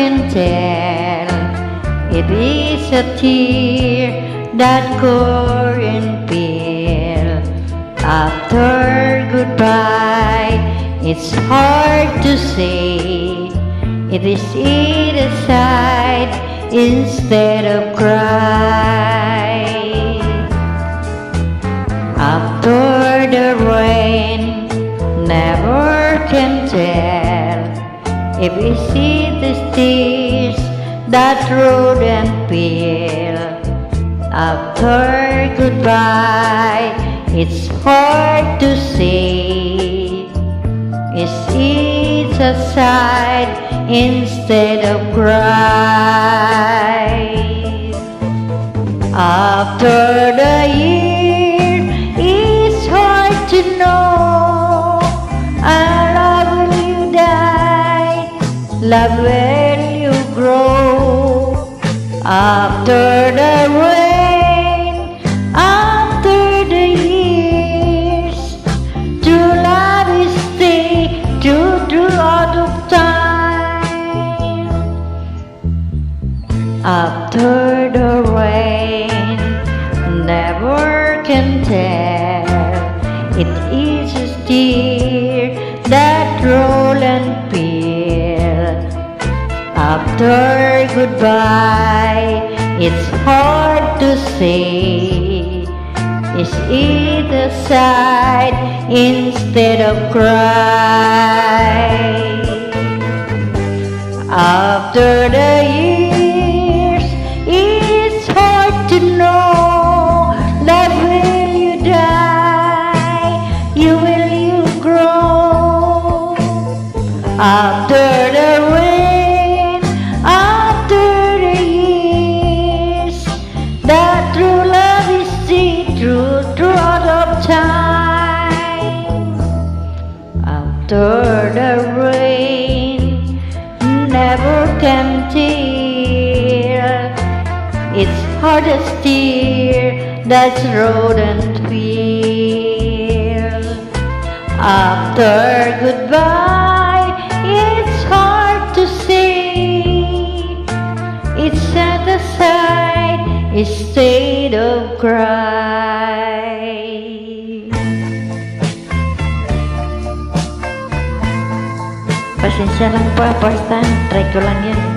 can tell. It is a tear that couldn't feel. After goodbye, it's hard to say. It is either side instead of cry. After the rain, never can tell. If we see the tears that road and feel. After goodbye, it's hard to say. Is it a sigh instead of cry? After the year, it's hard to know. Love will you die, love will you grow. After the rain, after the years, true love is stay true out of time. After the rain, never can tell. It is a tear that roll and feel. After goodbye, it's hard to say. Is it a sigh instead of cry? After the years, it's hard to know. Love will you die, will you grow. After the rain, after the years, that true love is the throughout of time. After the rain, never can tear. It's hard as tear that's road and feel. After goodbye, it's hard to say. It's set aside, a state of cry. Pasensya lang po, first time, try ko lang yan.